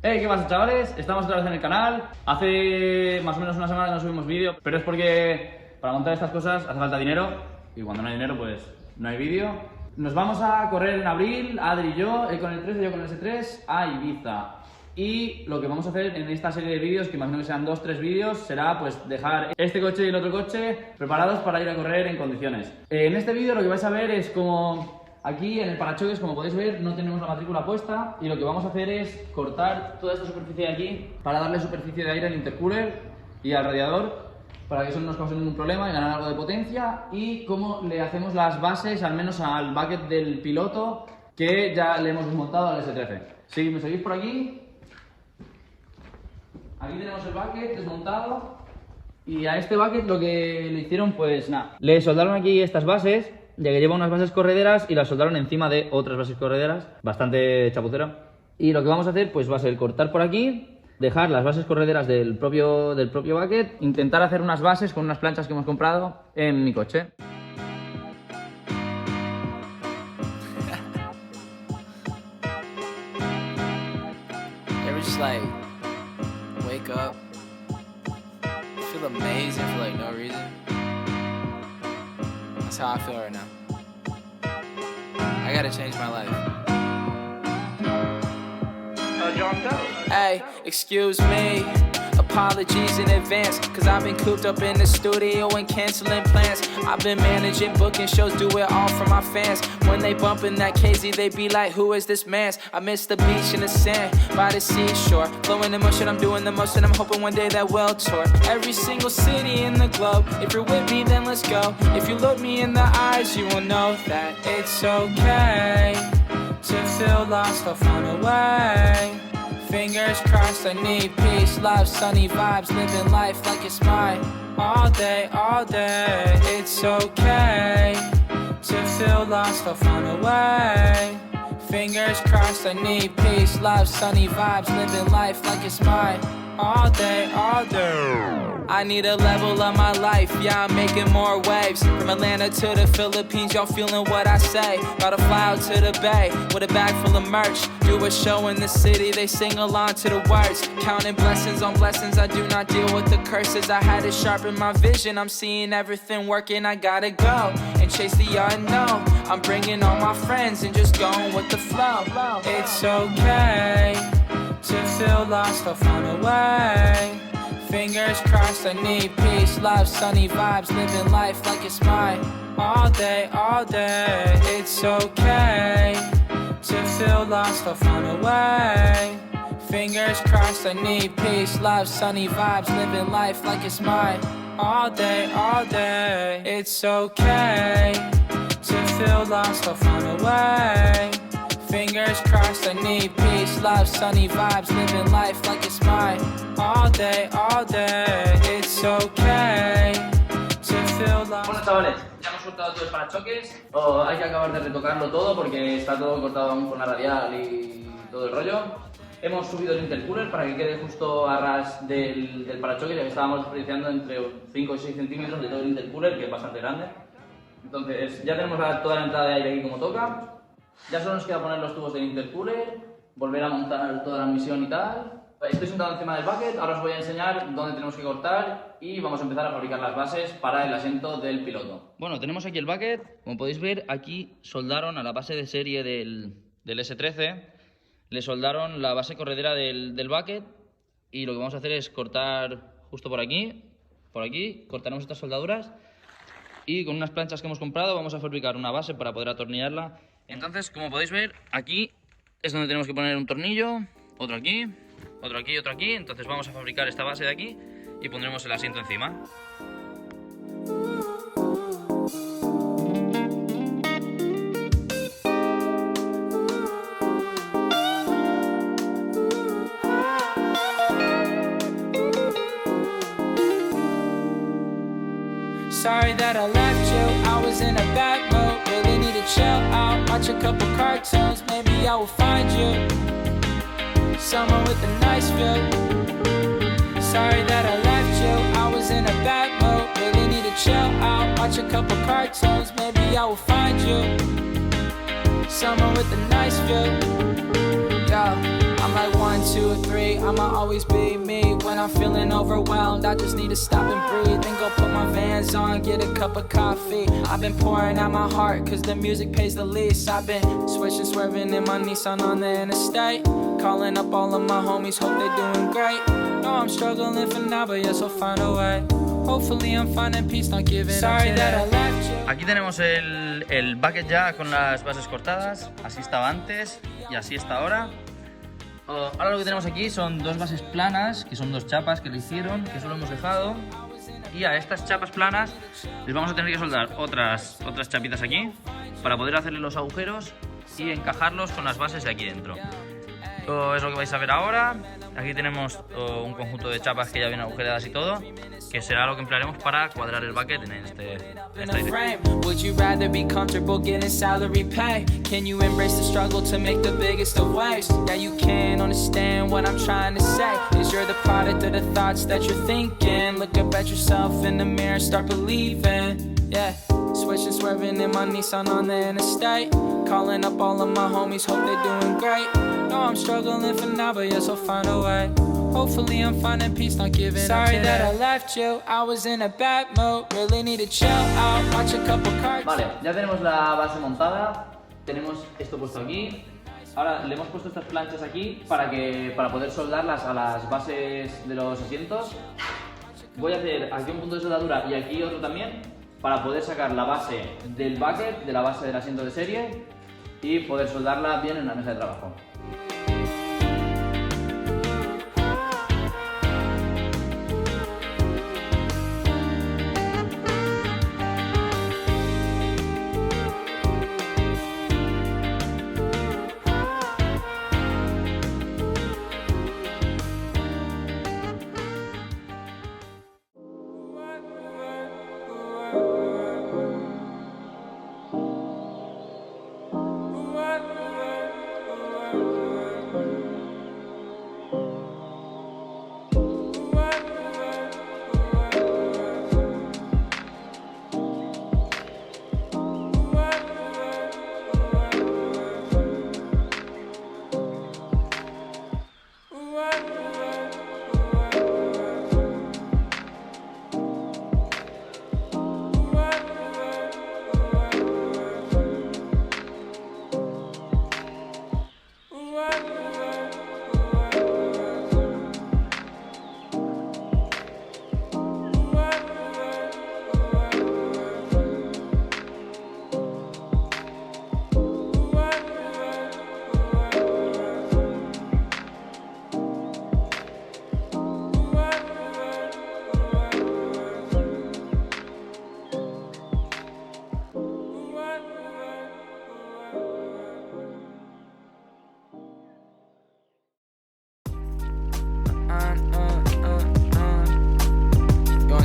Hey, ¿qué pasa, chavales? Estamos otra vez en el canal. Hace más o menos una semana que no subimos vídeo, pero es porque para montar estas cosas hace falta dinero y cuando no hay dinero pues no hay vídeo. Nos vamos a correr en abril, Adri y yo, él con el 13 y yo con el S3, a Ibiza. Y lo que vamos a hacer en esta serie de vídeos, que imagino que sean 2-3 vídeos, será pues dejar este coche y el otro coche preparados para ir a correr en condiciones. En este vídeo lo que vais a ver es como aquí en el parachoques, como podéis ver, no tenemos la matrícula puesta y lo que vamos a hacer es cortar toda esta superficie de aquí para darle superficie de aire al intercooler y al radiador para que eso no nos cause ningún problema y ganar algo de potencia, y cómo le hacemos las bases al menos al bucket del piloto que ya le hemos desmontado al S13. Si me seguís por aquí. Aquí tenemos el bucket desmontado y a este bucket lo que le hicieron pues nada, le soldaron aquí estas bases, ya que lleva unas bases correderas y las soldaron encima de otras bases correderas, bastante chapucero. Y lo que vamos a hacer pues va a ser cortar por aquí, dejar las bases correderas del propio bucket, intentar hacer unas bases con unas planchas que hemos comprado en mi coche. Wake up, feel amazing for like no reason. That's how I feel right now. I gotta change my life. Hey, excuse me, apologies in advance, cause I've been cooped up in the studio and canceling plans. I've been managing, booking shows, do it all for my fans. When they bumpin' that KZ, they be like, who is this man? I miss the beach and the sand by the seashore, flowing the motion, I'm doing the most, and I'm hoping one day that we'll tour every single city in the globe. If you're with me, then let's go. If you look me in the eyes, you will know that it's okay to feel lost or far away. Fingers crossed, I need peace, love, sunny vibes, living life like it's mine. All day, it's okay to feel lost or far away. Fingers crossed, I need peace, love, sunny vibes, living life like it's mine. All day, I need a level of my life, yeah, I'm making more waves. From Atlanta to the Philippines, y'all feeling what I say. About to fly out to the bay, with a bag full of merch. Do a show in the city, they sing along to the words. Counting blessings on blessings, I do not deal with the curses. I had to sharpen my vision, I'm seeing everything working. I gotta go and chase the unknown. I'm bringing all my friends and just going with the flow. It's okay to feel lost or far away. Fingers crossed, I need peace, love, sunny vibes, living life like it's mine. All day, it's okay to feel lost or far away. Fingers crossed, I need peace, love, sunny vibes, living life like it's mine. All day, it's okay to feel lost or far away. Fingers crossed, I need peace, love, sunny vibes, living life like it's mine. All day, it's okay to feel lost. Bueno, chavales, ya hemos cortado todo el parachoques. Hay que acabar de retocarlo todo porque está todo cortado aún con la radial y todo el rollo. Hemos subido el intercooler para que quede justo a ras del parachoques, ya que estábamos desperdiciando entre 5 y 6 centímetros de todo el intercooler, que es bastante grande. Entonces ya tenemos toda la entrada de aire aquí como toca. Ya solo nos queda poner los tubos del intercooler, volver a montar toda la admisión y tal. Estoy sentado encima del bucket, ahora os voy a enseñar dónde tenemos que cortar y vamos a empezar a fabricar las bases para el asiento del piloto. Bueno, tenemos aquí el bucket. Como podéis ver, aquí soldaron a la base de serie del S13, le soldaron la base corredera del bucket, y lo que vamos a hacer es cortar justo por aquí, cortaremos estas soldaduras y con unas planchas que hemos comprado vamos a fabricar una base para poder atornillarla. Entonces, como podéis ver, aquí es donde tenemos que poner un tornillo, otro aquí, otro aquí y otro aquí. Entonces vamos a fabricar esta base de aquí y pondremos el asiento encima. Sorry that I left you, I was in a bad mood. Really need to chill out, watch a couple cartoons. Maybe I will find you someone with a nice view. Sorry that I left you, I was in a bad mood. Really need to chill out, watch a couple cartoons. Maybe I will find you someone with a nice view. Yo, I'm like 1, 2, 3, I'ma always be me. When I'm feeling overwhelmed, I just need to stop and breathe. Then go put my Vans on, get a cup of coffee. I've been pouring out my heart, cause the music pays the least. I've been switching, swerving in my Nissan on the interstate. Calling up all of my homies, hope they're doing great. No, I'm struggling for now, but yes, I'll find a way. Hopefully I'm finding peace, not giving up. Sorry that I left you. Aquí tenemos el bucket ya con las bases cortadas. Así estaba antes y así está ahora. Ahora lo que tenemos aquí son dos bases planas, que son dos chapas que le hicieron, que solo hemos dejado. Y a estas chapas planas les vamos a tener que soldar otras chapitas aquí para poder hacerle los agujeros y encajarlos con las bases de aquí dentro. Es lo que vais a ver ahora. Aquí tenemos un conjunto de chapas que ya vienen agujereadas y todo, que será lo que emplearemos para cuadrar el bucket en esta dirección. Would you rather be comfortable getting salary pay? Can you embrace the struggle to make the biggest of waves? Yeah, you can understand what I'm trying to say. Is you're the product of the thoughts that you're thinking. Look up at yourself in the mirror, start believing. Yeah, switching, swerving in my Nissan on the interstate. Calling up all of my homies, hope they're doing great. No, I'm struggling for now, but yes, I'll find a way. Hopefully I'm finding peace, not giving up. Sorry that I left you, I was in a bad mood. Really need to chill out, watch a couple cards. Vale, ya tenemos la base montada. Tenemos esto puesto aquí. Ahora le hemos puesto estas planchas aquí para poder soldarlas a las bases de los asientos. Voy a hacer aquí un punto de soldadura y aquí otro también, para poder sacar la base del bucket, de la base del asiento de serie, y poder soldarla bien en la mesa de trabajo.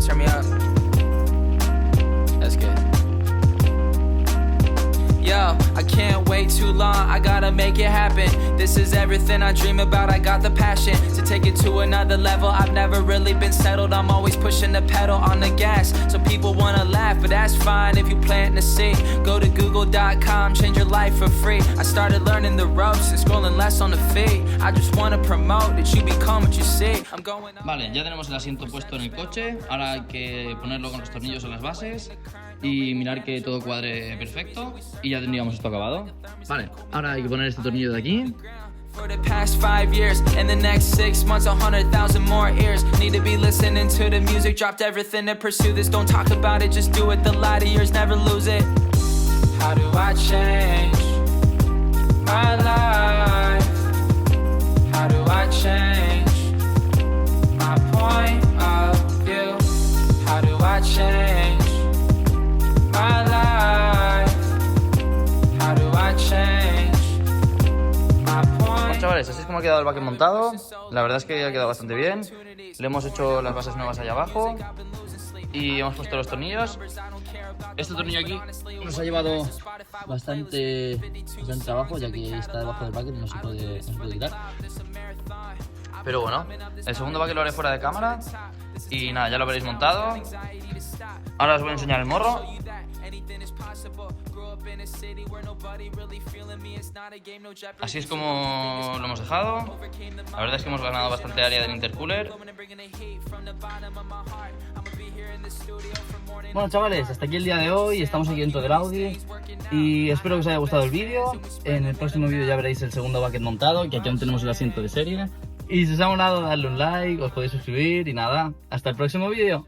Turn me up. That's good. Yo, I can't wait too long, I gotta make it happen. This is everything I dream about, I got the passion to take it to another level. I've never really been settled, I'm always pushing the pedal on the gas. So people wanna laugh, but that's fine if you plant the seed. Go to google.com, change your life for free. I started learning the ropes and scrolling less on the feed. I just wanna promote that you become what you see. I'm going up. Vale, ya tenemos el asiento puesto en el coche. Ahora hay que ponerlo con los tornillos en las bases y mirar que todo cuadre perfecto, y ya tendríamos esto acabado. Vale, ahora hay que poner este tornillo de aquí. For the past 5 years, in the next 6 months, 100,000 more ears need to be listening to the music. Dropped everything to pursue this. Don't talk about it, just do it. The light of yours, never lose it. How do I change my life? How do I change my point of view? How do I change my life? How do I change my point? Chavales, así es como ha quedado el bucket montado. La verdad es que ha quedado bastante bien. Le hemos hecho las bases nuevas allá abajo y hemos puesto los tornillos. Este tornillo aquí nos ha llevado bastante trabajo, ya que está debajo del bucket y no se puede quitar. Pero bueno, el segundo bucket lo haré fuera de cámara y nada, ya lo veréis montado. Ahora os voy a enseñar el morro. Así es como lo hemos dejado. La verdad es que hemos ganado bastante área del intercooler. Bueno, chavales, hasta aquí el día de hoy. Estamos aquí dentro del Audi y espero que os haya gustado el vídeo. En el próximo vídeo ya veréis el segundo bucket montado, que aquí aún tenemos el asiento de serie. Y si os ha molado, darle un like, os podéis suscribir y nada, hasta el próximo vídeo.